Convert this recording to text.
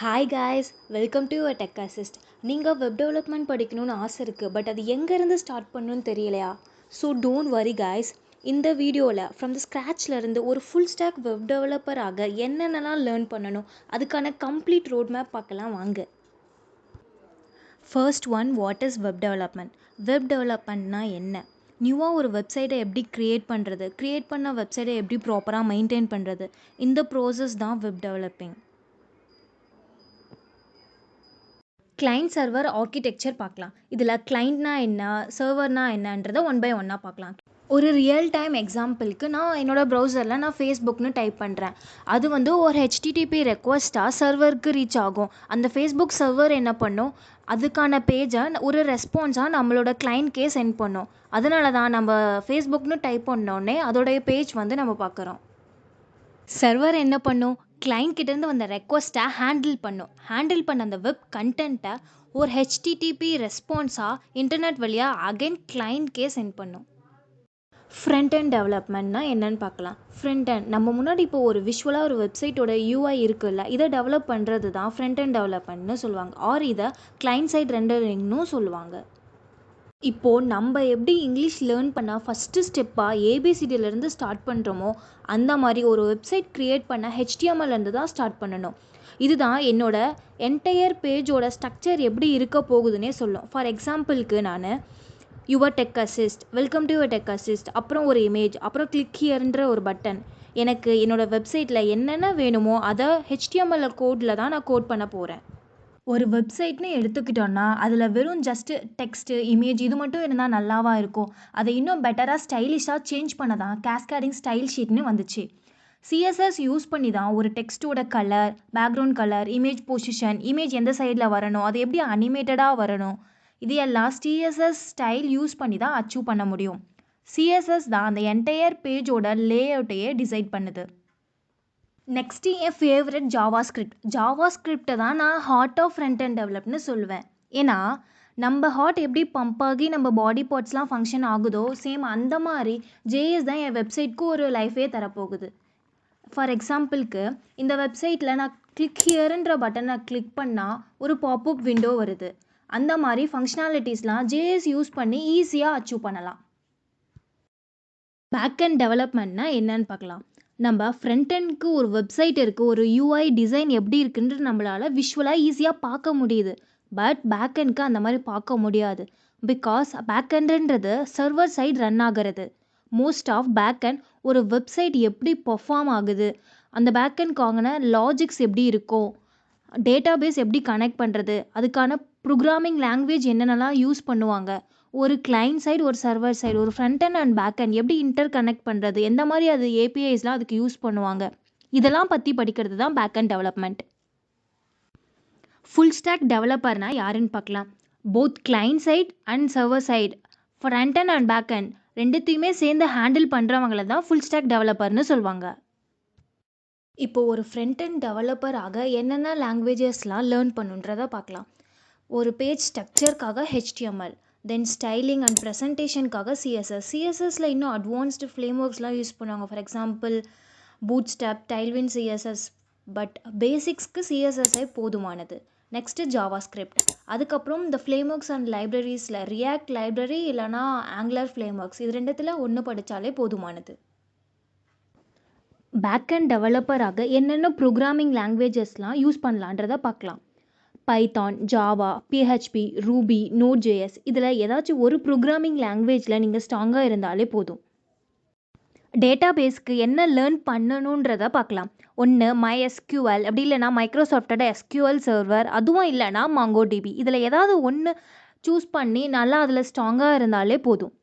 Hi guys, welcome to your tech assist. நீங்கள் web development படிக்கணும்னு ஆசை இருக்குது, பட் அது எங்கேருந்து ஸ்டார்ட் பண்ணணும்னு தெரியலையா? So don't worry guys. இந்த வீடியோவில் ஃப்ரம் த ஸ்க்ராட்ச்லேருந்து ஒரு ஃபுல் ஸ்டாக் வெப் டெவலப்பராக என்னென்னலாம் லேர்ன் பண்ணணும், அதுக்கான கம்ப்ளீட் ரோட் மேப் பார்க்கலாம் வாங்க. First one, what is web development? Web டெவலப்மெண்ட்னா என்ன? நியூவாக ஒரு வெப்சைட்டை எப்படி க்ரியேட் பண்ணுறது, க்ரியேட் பண்ண வெப்சைட்டை எப்படி ப்ராப்பராக மெயின்டைன் பண்ணுறது, இந்த ப்ராசஸ் தான் web developing. Client server architecture பார்க்கலாம். இதில் கிளைண்ட்னா என்ன, சர்வர்னா என்னன்றதை ஒன் பை ஒன்னாக பார்க்கலாம். ஒரு ரியல் டைம் எக்ஸாம்பிளுக்கு நான் என்னோடய ப்ரௌசரில் நான் ஃபேஸ்புக்னு டைப் பண்ணுறேன். அது ஒரு ஹெச்டிடிபி ரெக்வஸ்ட்டாக சர்வருக்கு ரீச் ஆகும். அந்த ஃபேஸ்புக் சர்வர் என்ன பண்ணும், அதுக்கான பேஜை ஒரு ரெஸ்பான்ஸாக நம்மளோட கிளைண்ட்கே சென்ட் பண்ணும். அதனால தான் நம்ம ஃபேஸ்புக்னு டைப் பண்ணோடனே அதோடைய பேஜ் நம்ம பார்க்குறோம். சர்வர் என்ன பண்ணும், கிளைண்ட் கிட்டேருந்து வந்த ரெக்வஸ்ட்டை ஹேண்டில் பண்ண அந்த வெப் கண்டென்ட்டை ஒரு ஹெச்டிடிபி ரெஸ்பான்ஸாக இன்டர்நெட் வழியாக அகைன் கிளைண்ட்கே சென்ட் பண்ணும். ஃப்ரண்ட் அண்ட் டெவலப்மெண்ட்னா என்னன்னு பார்க்கலாம். ஃப்ரண்ட் அண்ட் நம்ம முன்னாடி இப்போ ஒரு விஷுவலாக ஒரு வெப்சைட்டோட யூஐ இருக்குல்ல, இதை டெவலப் பண்ணுறது தான் ஃப்ரண்ட் அண்ட் டெவலப்மெண்ட்னு சொல்லுவாங்க. ஆர் இதை கிளைண்ட் சைட் ரெண்டரிங்னு சொல்லுவாங்க. இப்போது நம்ம எப்படி இங்கிலீஷ் லேர்ன் பண்ண ஃபஸ்ட்டு ஸ்டெப்பாக ஏபிசிடியிலேருந்து ஸ்டார்ட் பண்ணுறோமோ, அந்த மாதிரி ஒரு வெப்சைட் க்ரியேட் பண்ண ஹெச்டிஎம்எல்லேருந்து தான் ஸ்டார்ட் பண்ணணும். இதுதான் என்னோட என்டையர் பேஜோட ஸ்ட்ரக்சர் எப்படி இருக்க போகுதுன்னே சொல்லும். ஃபார் எக்ஸாம்பிளுக்கு நான் your tech assist, welcome to your tech assist, அப்புறம் ஒரு இமேஜ், அப்புறம் கிளிக் ஹியர்ன்ற ஒரு பட்டன். எனக்கு என்னோடய வெப்சைட்டில் என்னென்ன வேணுமோ அதை ஹெச்டிஎம்எல் கோடில் தான் நான் கோட் பண்ண போகிறேன். ஒரு வெப்சைட்னு எடுத்துக்கிட்டோன்னா அதில் வெறும் ஜஸ்ட்டு டெக்ஸ்ட்டு, இமேஜ் இது மட்டும் இருந்தால் நல்லாவா இருக்கும்? அதை இன்னும் பெட்டராக ஸ்டைலிஷாக சேஞ்ச் பண்ண தான் கேஸ்கேடிங் ஸ்டைல் ஷீட்னு வந்துச்சு. சிஎஸ்எஸ் யூஸ் பண்ணி தான் ஒரு டெக்ஸ்ட்டோட colour, background colour, image position, image எந்த சைடில் வரணும், அது எப்படி அனிமேட்டடாக வரணும், இது எல்லாம் சிஎஸ்எஸ் ஸ்டைல் யூஸ் பண்ணி தான் அச்சீவ் பண்ண முடியும். சிஎஸ்எஸ் தான் அந்த என்டையர் பேஜோட லேஅவுட்டையே டிசைட் பண்ணுது. நெக்ஸ்ட்டு என் ஃபேவரட் ஜாவாஸ்கிரிப்டை தான் நான் ஹார்ட் ஆஃப் ஃப்ரண்ட் அண்ட் டெவலப்னு சொல்லுவேன். ஏன்னா நம்ம ஹார்ட் எப்படி பம்ப் ஆகி நம்ம பாடி பார்ட்ஸ்லாம் ஃபங்க்ஷன் ஆகுதோ, சேம் அந்த மாதிரி ஜேஎஸ் தான் என் வெப்சைட்க்கு ஒரு லைஃபே தரப்போகுது. ஃபார் எக்ஸாம்பிளுக்கு இந்த வெப்சைட்டில் நான் கிளிக் ஹியர்ன்ற பட்டனை கிளிக் பண்ணால் ஒரு பாப்அப் விண்டோ வருது. அந்த மாதிரி ஃபங்க்ஷனாலிட்டிஸ்லாம் ஜேஎஸ் யூஸ் பண்ணி ஈஸியாக அச்சீவ் பண்ணலாம். பேக் அண்ட் டெவலப்மெண்ட்னா என்னன்னு பார்க்கலாம். நம்ம ஃப்ரண்ட் எண்டுக்கு ஒரு வெப்சைட் இருக்குது, ஒரு யூஐ டிசைன் எப்படி இருக்குன்றது நம்மளால் விஷுவலாக ஈஸியாக பார்க்க முடியுது. பட் பேக் எண்டுக்கு அந்த மாதிரி பார்க்க முடியாது. பிகாஸ் பேக் எண்டுன்றது சர்வர் சைட் ரன் ஆகிறது. மோஸ்ட் ஆஃப் பேக் எண்ட் ஒரு வெப்சைட் எப்படி பெர்ஃபார்ம் ஆகுது, அந்த பேக் எண்டுக்கான லாஜிக்ஸ் எப்படி இருக்கும், டேட்டாபேஸ் எப்படி கனெக்ட் பண்ணுறது, அதுக்கான ப்ரோக்ராமிங் லாங்குவேஜ் என்னென்னலாம் யூஸ் பண்ணுவாங்க, ஒரு கிளைண்ட் சைடு, ஒரு சர்வர் சைடு, ஒரு front end and back end எப்படி இன்டர் கனெக்ட் பண்ணுறது, எந்த மாதிரி அது ஏபிஐஸ்லாம் அதுக்கு யூஸ் பண்ணுவாங்க, இதெல்லாம் பற்றி படிக்கிறது தான் back and development. Full stack டெவலப்பர்னால் யாருன்னு பார்க்கலாம். Both client side and server side, front end and back end ரெண்டுத்தையுமே சேர்ந்து ஹேண்டில் பண்ணுறவங்கள தான் ஃபுல் ஸ்டாக் டெவலப்பர்னு சொல்லுவாங்க. இப்போ ஒரு ஃப்ரண்ட் எண்ட் டெவலப்பராக என்னென்ன லாங்குவேஜஸ்லாம் லேர்ன் பண்ணுன்றதை பார்க்கலாம். ஒரு பேஜ் ஸ்ட்ரக்சருக்காக ஹெச்டிஎம்எல், தென் ஸ்டைலிங் அண்ட் ப்ரெசன்டேஷனுக்காக சிஎஸ்எஸ்ல இன்னும் அட்வான்ஸ்டு ஃப்ரேம்ஒர்க்ஸ்லாம் யூஸ் பண்ணுவாங்க. For example Bootstrap, Tailwind CSS. But பேசிக்ஸ்க்கு சிஎஸ்எஸ்ஐ போதுமானது. Next JavaScript. அதுக்கப்புறம் இந்த ஃப்ரேம்ஒர்க்ஸ் அண்ட் லைப்ரரிஸில் ரியாக்ட் லைப்ரரி இல்லைனா ஆங்குலர் ஃப்ரேம்ஒர்க்ஸ், இது ரெண்டுத்தில் ஒன்று படித்தாலே போதுமானது. பேக் அண்ட் டெவலப்பராக என்னென்ன ப்ரோக்ராமிங் லாங்குவேஜஸ்லாம் யூஸ் பண்ணலான்றதை பார்க்கலாம். Python, Java, PHP, Ruby, Node.js, இதில் ஏதாச்சும் ஒரு ப்ரோக்ராமிங் லாங்குவேஜில் நீங்கள் ஸ்ட்ராங்காக இருந்தாலே போதும். டேட்டாபேஸ்க்கு என்ன லேர்ன் பண்ணணுன்றதை பார்க்கலாம். ஒன்று MySQL, அப்படி இல்லைனா மைக்ரோசாஃப்டோட SQL சர்வர், அதுவும் இல்லைனா MongoDB, இதில் ஏதாவது ஒன்று சூஸ் பண்ணி நல்லா அதில் ஸ்ட்ராங்காக இருந்தாலே போதும்.